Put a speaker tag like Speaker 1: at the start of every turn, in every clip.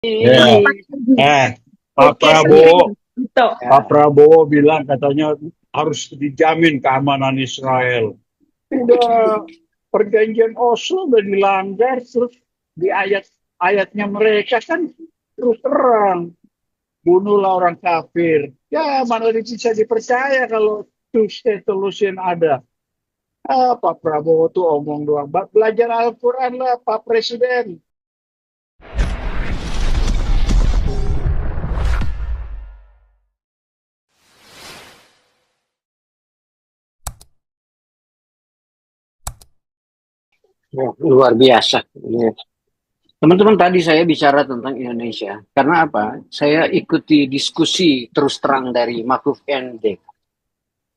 Speaker 1: Ya.
Speaker 2: Pak Teddy.
Speaker 1: Pak
Speaker 2: Oke,
Speaker 1: Prabowo,
Speaker 2: sendiri. Itu.
Speaker 1: Pak Prabowo bilang katanya harus dijamin keamanan Israel. Udah perjanjian Oslo udah dilanggar, terus di ayatnya mereka kan terus terang bunuhlah orang kafir. Ya mana bisa dipercaya kalau two state solution ada. Pak Prabowo tuh omong doang. Belajar Al-Quran lah Pak Presiden.
Speaker 3: Ya, luar biasa. Ya. Teman-teman, tadi saya bicara tentang Indonesia. Karena apa? Saya ikuti diskusi terus terang dari Mahfud MD.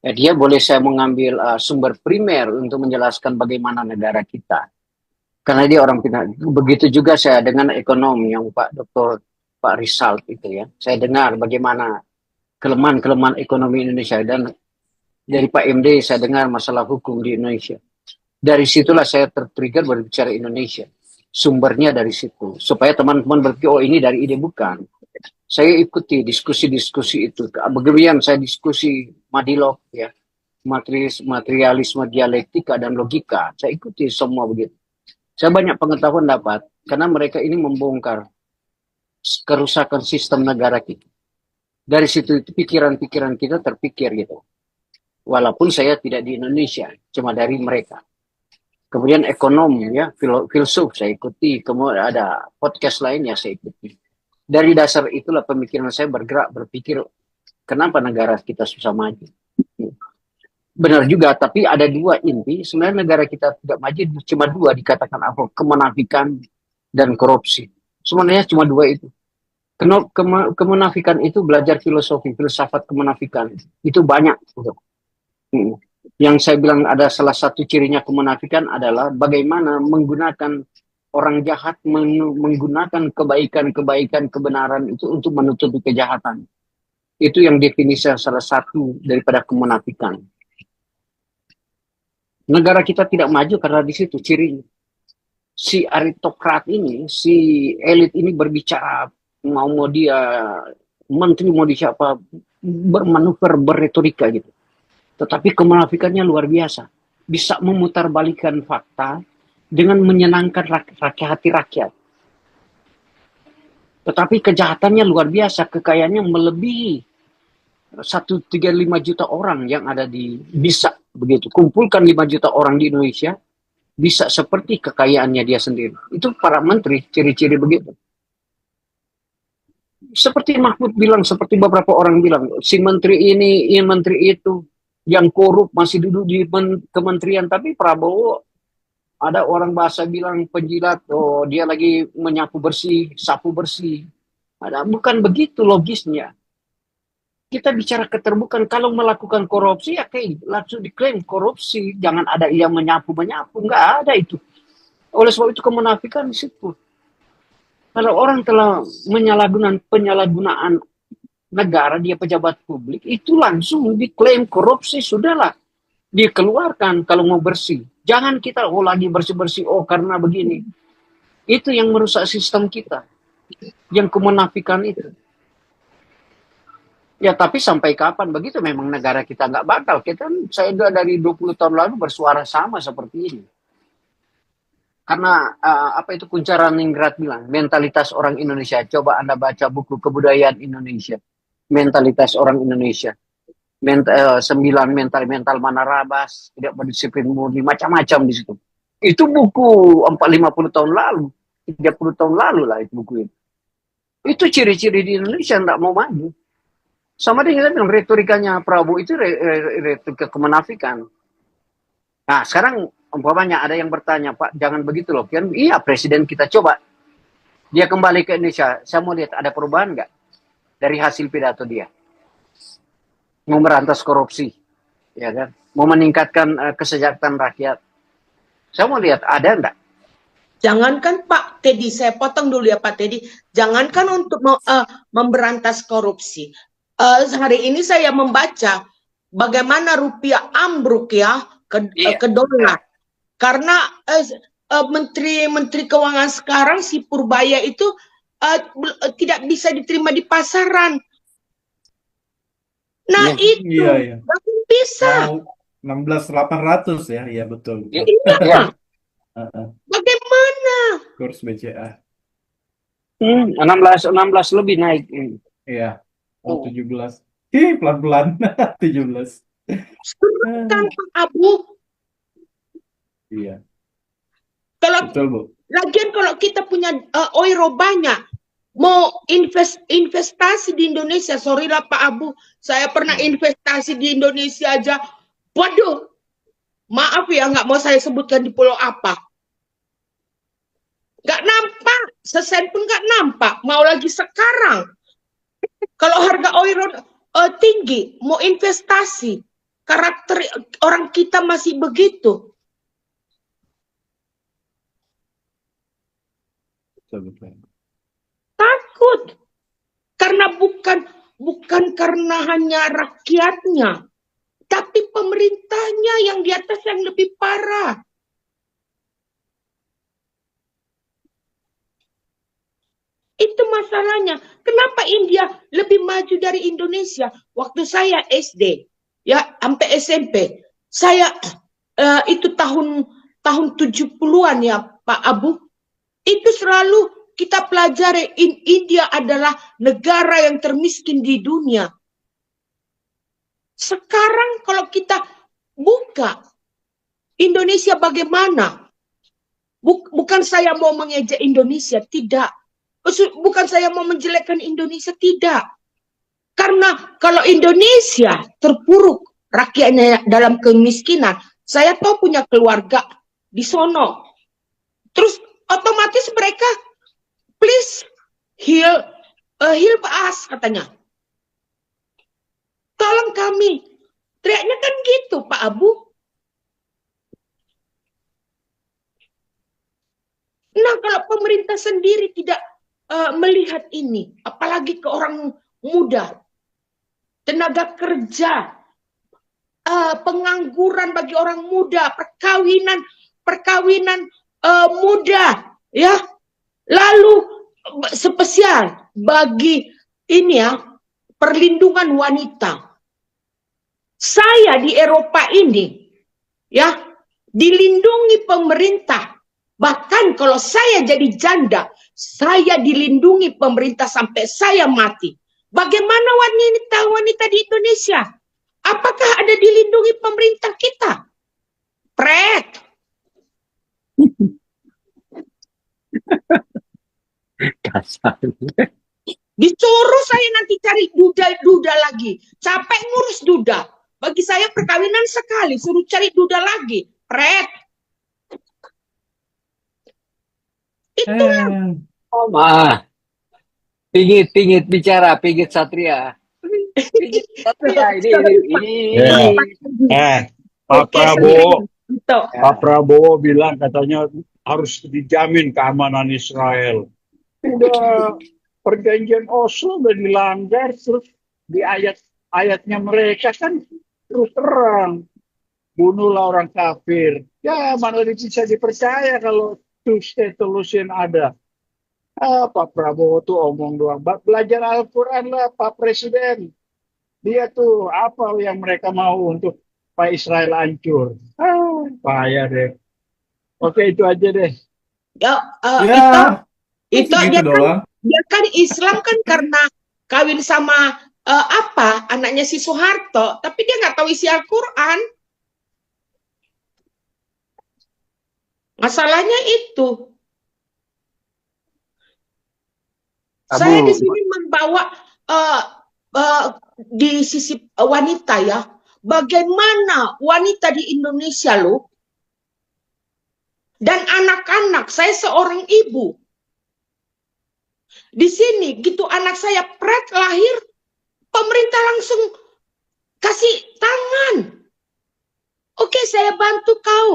Speaker 3: Ya, dia boleh saya mengambil sumber primer untuk menjelaskan bagaimana negara kita. Karena dia orang pintar. Begitu juga saya dengan ekonom yang Pak Dr. Pak Rizal itu ya. Saya dengar bagaimana kelemahan-kelemahan ekonomi Indonesia, dan dari Pak MD saya dengar masalah hukum di Indonesia. Dari situlah saya tertrigger berbicara Indonesia. Sumbernya dari situ. Supaya teman-teman berpikir, oh ini dari ide, bukan. Saya ikuti diskusi-diskusi itu. Kemudian saya diskusi Madilog, ya, materialisme dialektika dan logika. Saya ikuti semua begitu. Saya banyak pengetahuan dapat karena mereka ini membongkar kerusakan sistem negara kita. Dari situ pikiran-pikiran kita terpikir gitu. Walaupun saya tidak di Indonesia, cuma dari mereka. Kemudian ekonom, ya, filsuf saya ikuti. Kemudian ada podcast lainnya saya ikuti. Dari dasar itulah pemikiran saya bergerak, berpikir kenapa negara kita susah maju. Benar juga, tapi ada dua inti. Sebenarnya negara kita tidak maju cuma dua, dikatakan apa? Kemunafikan dan korupsi. Sebenarnya cuma dua itu. Kemunafikan itu belajar filosofi, filsafat kemunafikan. Itu banyak. Yang saya bilang ada salah satu cirinya kemunafikan adalah bagaimana menggunakan orang jahat, menggunakan kebaikan-kebaikan kebenaran itu untuk menutupi kejahatan. Itu yang definisi salah satu daripada kemunafikan. Negara kita tidak maju karena di situ cirinya. Si aristokrat ini, si elit ini berbicara, mau dia menteri, mau dia siapa, bermanuver, berretorika gitu. Tetapi kemunafikannya luar biasa. Bisa memutarbalikkan fakta dengan menyenangkan hati rakyat. Tetapi kejahatannya luar biasa, kekayaannya melebihi 135 juta orang yang ada bisa begitu. Kumpulkan 5 juta orang di Indonesia, bisa seperti kekayaannya dia sendiri. Itu para menteri, ciri-ciri begitu. Seperti Mahfud bilang, seperti beberapa orang bilang, si menteri ini menteri itu, yang korup masih duduk di kementerian. Tapi Prabowo, ada orang bahasa bilang penjilat, oh dia lagi menyapu bersih, sapu bersih. Bukan begitu logisnya. Kita bicara keterbukaan, kalau melakukan korupsi ya kayak langsung diklaim korupsi, jangan ada yang menyapu-menyapu, nggak ada itu. Oleh sebab itu kemunafikan di situ. Kalau orang telah penyalahgunaan negara, dia pejabat publik, itu langsung diklaim korupsi, sudahlah. Dikeluarkan kalau mau bersih. Jangan kita, oh lagi bersih-bersih, oh karena begini. Itu yang merusak sistem kita. Yang kemunafikan itu. Ya tapi sampai kapan begitu, memang negara kita nggak bakal. Saya udah dari 20 tahun lalu bersuara sama seperti ini. Karena apa itu Kunchara Ningrat bilang, mentalitas orang Indonesia. Coba Anda baca buku kebudayaan Indonesia. Mentalitas orang Indonesia. Sembilan mental manarabas, tidak berdisiplin murni, macam-macam di situ. Itu buku 50 tahun lalu, 30 tahun lalu lah itu buku itu. Itu ciri-ciri di Indonesia tidak mau maju. Sama dengan kita bilang retorikanya Prabowo itu retorika kemunafikan. Nah sekarang umpamanya ada yang bertanya, Pak jangan begitu loh. Kan iya presiden kita, coba dia kembali ke Indonesia, saya mau lihat ada perubahan nggak dari hasil pidato dia. Mau merantas korupsi, ya kan? Mau meningkatkan kesejahteraan rakyat. Saya mau lihat ada enggak?
Speaker 2: Jangankan Pak Teddy, saya potong dulu ya Pak Teddy. Jangankan untuk memberantas korupsi. Hari ini saya membaca bagaimana rupiah ambruk ya ke dolar. Karena menteri keuangan sekarang si Purbaya itu tidak bisa diterima di pasaran. Nah,
Speaker 3: Ya.
Speaker 2: itu
Speaker 4: Iya, iya.
Speaker 2: nggak bisa.
Speaker 4: Mau 16.800 ya, iya betul.
Speaker 3: Ya.
Speaker 4: betul.
Speaker 3: Ya.
Speaker 4: Heeh,
Speaker 2: Bagaimana?
Speaker 4: kurs BCA.
Speaker 3: 16 lebih naik.
Speaker 4: Iya.
Speaker 3: Oh.
Speaker 4: 17. Pelan-pelan. 17.
Speaker 2: Kan Pak Abu,
Speaker 4: Iya,
Speaker 2: kalau
Speaker 4: betul, Bu.
Speaker 2: lagian kalau kita punya euro banyak, mau investasi di Indonesia, sorry lah Pak Abu, saya pernah investasi di Indonesia aja. Waduh, maaf ya, nggak mau saya sebutkan di pulau apa. Nggak nampak, sesen pun nggak nampak. Mau lagi sekarang. Kalau harga euro tinggi, mau investasi, karakter orang kita masih begitu.
Speaker 4: Betul.
Speaker 2: Takut. Karena bukan karena hanya rakyatnya, tapi pemerintahnya yang di atas yang lebih parah. Itu masalahnya. Kenapa India lebih maju dari Indonesia? Waktu saya SD, ya sampai SMP, saya itu tahun 70-an ya Pak Abu, itu selalu kita pelajari India adalah negara yang termiskin di dunia. Sekarang kalau kita buka Indonesia bagaimana? Bukan saya mau mengejek Indonesia, tidak. Bukan saya mau menjelekkan Indonesia, tidak. Karena kalau Indonesia terpuruk rakyatnya dalam kemiskinan, saya tahu punya keluarga di sono. Terus otomatis mereka please heal us katanya. Tolong kami. Teriaknya kan gitu Pak Abu. Nah kalau pemerintah sendiri tidak melihat ini, apalagi ke orang muda, tenaga kerja, pengangguran bagi orang muda, perkawinan muda, ya. Lalu spesial bagi ini ya, perlindungan wanita. Saya di Eropa ini, ya, dilindungi pemerintah. Bahkan kalau saya jadi janda, saya dilindungi pemerintah sampai saya mati. Bagaimana wanita di Indonesia? Apakah ada dilindungi pemerintah kita? Pret. Disuruh saya nanti cari duda lagi. Capek ngurus duda. Bagi saya perkawinan sekali, suruh cari duda lagi. Pret. Itulah.
Speaker 3: Oh, pingit bicara, pingit Satria. Pingit Satria ini.
Speaker 1: Pak Prabowo,
Speaker 2: Gitu.
Speaker 1: Pak Prabowo bilang katanya harus dijamin keamanan Israel. Udah perjanjian Oslo udah dilanggar, terus di ayatnya mereka kan terus terang bunuhlah orang kafir. Ya mana bisa dipercaya kalau two-state solution ada. Pak Prabowo tuh omong doang. Belajar Al-Quran lah Pak Presiden. Dia tuh apa yang mereka mau untuk Pak Israel hancur. Payah deh. Oke itu aja deh.
Speaker 2: Ya,
Speaker 4: Ya,
Speaker 2: itu
Speaker 4: segitu doang.
Speaker 2: dia kan Islam kan karena kawin sama anaknya si Soeharto, tapi dia nggak tahu isi Al-Quran. Masalahnya itu. Saya di sini membawa di sisi wanita ya, bagaimana wanita di Indonesia loh, dan anak-anak. Saya seorang ibu. Di sini gitu anak saya pret lahir, pemerintah langsung kasih tangan. Oke, saya bantu kau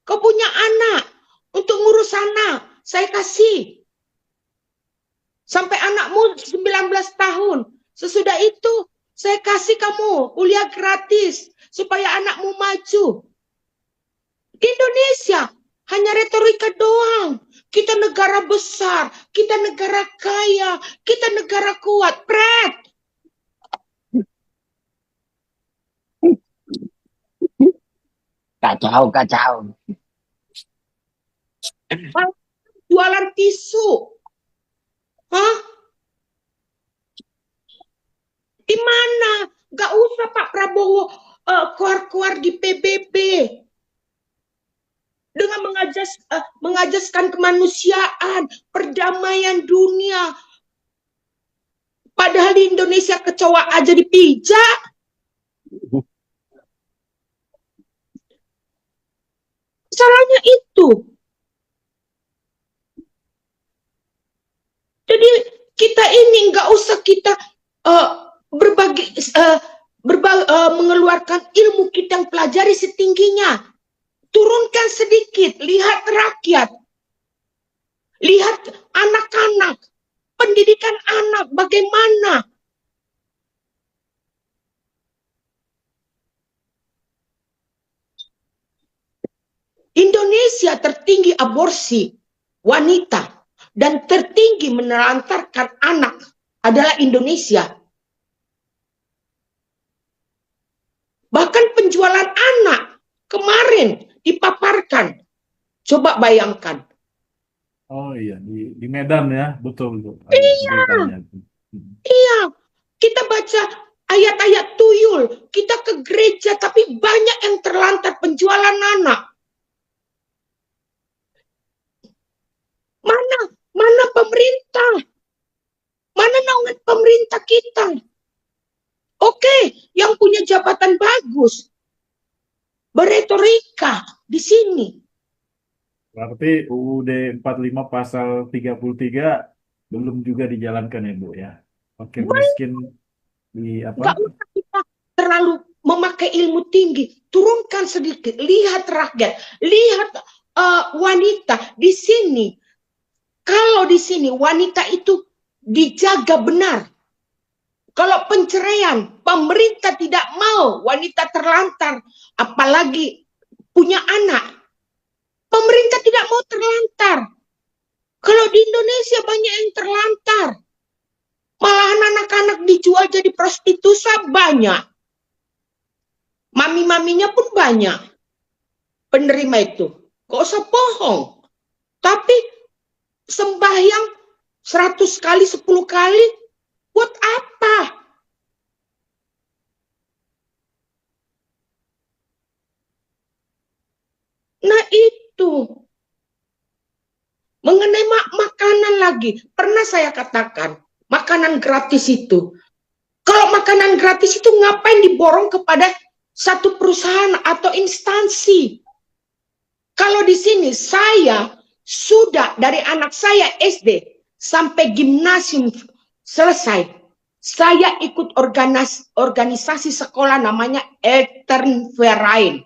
Speaker 2: punya anak untuk ngurus anak, saya kasih. Sampai anakmu 19 tahun. Sesudah itu, saya kasih kamu kuliah gratis supaya anakmu maju. Di Indonesia, hanya retorika doang. Kita negara besar, kita negara kaya, kita negara kuat. Pret.
Speaker 3: Kacau, kacau.
Speaker 2: Jualan tisu. Hah? Di mana? Gak usah Pak Prabowo keluar-keluar di PBB. Dengan mengajaskan kemanusiaan, perdamaian dunia. Padahal di Indonesia kecoa aja dipijak. Salahnya itu. Jadi kita ini nggak usah kita mengeluarkan ilmu kita yang pelajari setingginya. Turunkan sedikit, lihat rakyat, lihat anak-anak, pendidikan anak bagaimana. Indonesia tertinggi aborsi wanita dan tertinggi menelantarkan anak adalah Indonesia. Bahkan penjualan anak kemarin dipaparkan. Coba bayangkan.
Speaker 4: Oh iya, di Medan ya, betul betul. Ada
Speaker 2: Iya,
Speaker 4: beritanya.
Speaker 2: iya. Kita baca ayat-ayat tuyul, kita ke gereja tapi banyak yang terlantar penjualan anak. Mana pemerintah? Mana naungan pemerintah kita? Oke, yang punya jabatan bagus beretorika di sini.
Speaker 4: Berarti UUD 45 pasal 33 belum juga dijalankan ya Bu ya. Fakir miskin di
Speaker 2: Nggak
Speaker 4: apa?
Speaker 2: usah kita terlalu memakai ilmu tinggi. Turunkan sedikit. Lihat rakyat. Lihat wanita. Di sini. Kalau di sini wanita itu dijaga benar. Kalau penceraian, pemerintah tidak mau wanita terlantar. Apalagi punya anak. Pemerintah tidak mau terlantar. Kalau di Indonesia banyak yang terlantar. Malahan anak-anak dijual jadi prostitusi banyak. Mami-maminya pun banyak. Penerima itu. Gak usah bohong. Tapi sembahyang 100 kali, 10 kali. Buat apa? Nah itu. Mengenai makanan lagi. Pernah saya katakan. Makanan gratis itu. Kalau makanan gratis itu ngapain diborong kepada satu perusahaan atau instansi? Kalau di sini saya sudah dari anak saya SD sampai gimnasium selesai, saya ikut organisasi sekolah namanya Elternverein.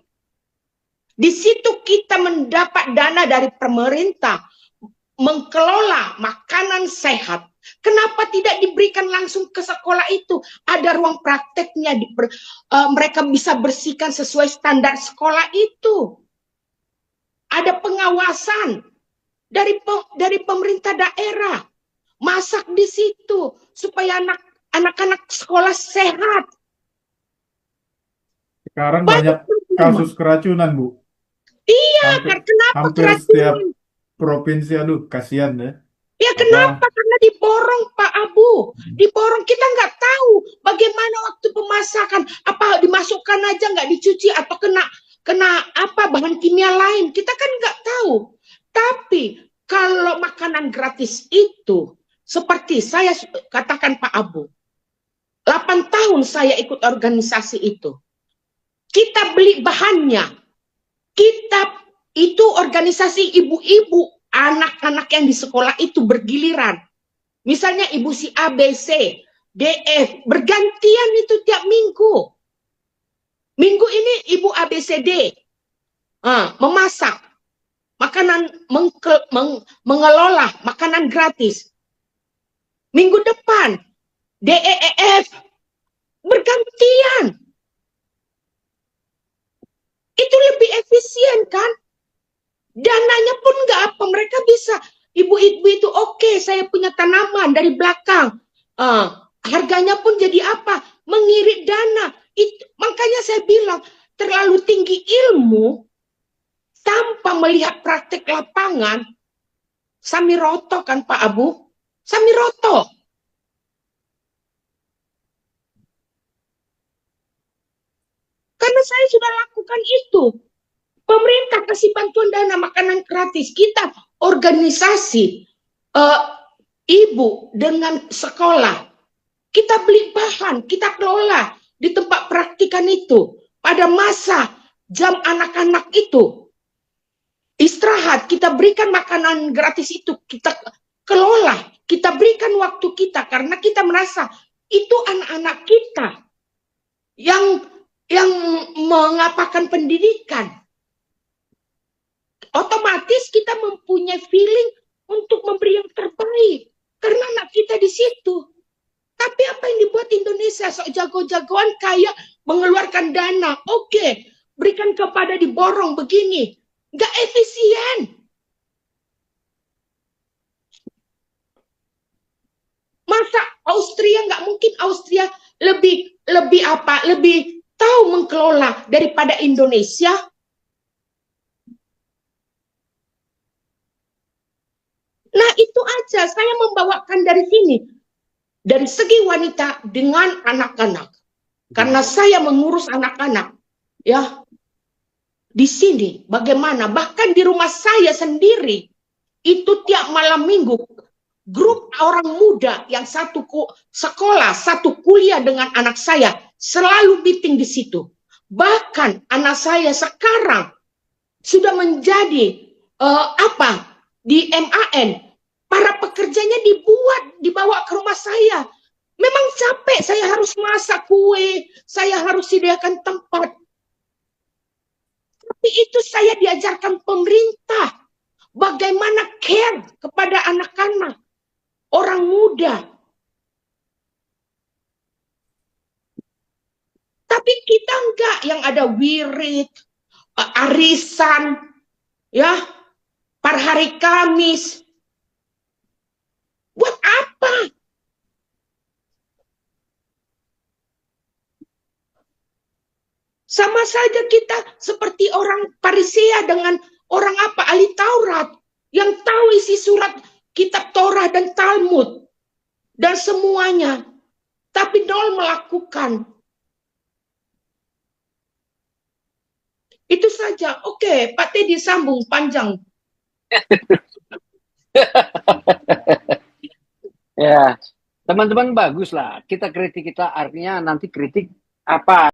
Speaker 2: Di situ kita mendapat dana dari pemerintah mengelola makanan sehat. Kenapa tidak diberikan langsung ke sekolah itu? Ada ruang prakteknya, mereka bisa bersihkan sesuai standar sekolah itu. Ada pengawasan dari pemerintah daerah. Masak di situ supaya anak-anak sekolah sehat.
Speaker 4: Sekarang banyak kasus keracunan Bu.
Speaker 2: Iya, kenapa
Speaker 4: Hampir setiap
Speaker 2: keracunan?
Speaker 4: provinsi, aduh kasihan ya.
Speaker 2: Ya kenapa? Karena diborong Pak Abu. Diborong, kita nggak tahu bagaimana waktu pemasakan. Apa dimasukkan aja nggak dicuci atau kena apa bahan kimia lain. Kita kan nggak tahu. Tapi kalau makanan gratis itu, seperti saya katakan Pak Abu, 8 tahun saya ikut organisasi itu. Kita beli bahannya. Kita itu organisasi ibu-ibu, anak-anak yang di sekolah itu bergiliran. Misalnya ibu si A, B, C, D, F, bergantian itu tiap minggu. Minggu ini ibu A, B, C, D memasak makanan, mengelola makanan gratis. Minggu depan D, E, E, F bergantian. Itu lebih efisien kan? Dananya pun nggak apa, mereka bisa. Ibu-ibu itu oke, saya punya tanaman dari belakang. Harganya pun jadi apa? Mengirit dana. Makanya saya bilang, terlalu tinggi ilmu tanpa melihat praktek lapangan, Samiroto kan Pak Abu? Samiroto. Karena saya sudah lakukan itu. Pemerintah kasih bantuan dana makanan gratis. Kita organisasi ibu dengan sekolah. Kita beli bahan, kita kelola di tempat praktikan itu. Pada masa jam anak-anak itu, istirahat, kita berikan makanan gratis itu, kita kelola, kita berikan waktu kita, karena kita merasa itu anak-anak kita yang mengapakan pendidikan. Otomatis kita mempunyai feeling untuk memberi yang terbaik, karena anak kita di situ. Tapi apa yang dibuat Indonesia, sok jago-jagoan kaya mengeluarkan dana, oke, berikan kepada diborong begini, nggak efisien. Masa Austria, nggak mungkin Austria lebih tahu mengelola daripada Indonesia. Nah itu aja saya membawakan dari sini, dari segi wanita dengan anak-anak, karena saya mengurus anak-anak, ya. Di sini bagaimana, bahkan di rumah saya sendiri itu tiap malam minggu grup orang muda yang satu sekolah, satu kuliah dengan anak saya selalu meeting di situ. Bahkan anak saya sekarang sudah menjadi di MAN, para pekerjanya dibawa ke rumah saya. Memang capek, saya harus masak kue, saya harus sediakan tempat. Tapi itu saya diajarkan pemerintah. Bagaimana care kepada anak-anak, orang muda. Tapi kita enggak, yang ada wirid, arisan, ya, per hari Kamis. Buat apa? Sama saja kita seperti orang Parisea dengan orang ahli Taurat, yang tahu isi surat kitab Torah dan Talmud dan semuanya, tapi nol melakukan. Itu saja. Oke, Pak Teddy sambung panjang.
Speaker 3: Ya, teman-teman bagus lah. Kita kritik, kita artinya nanti kritik apa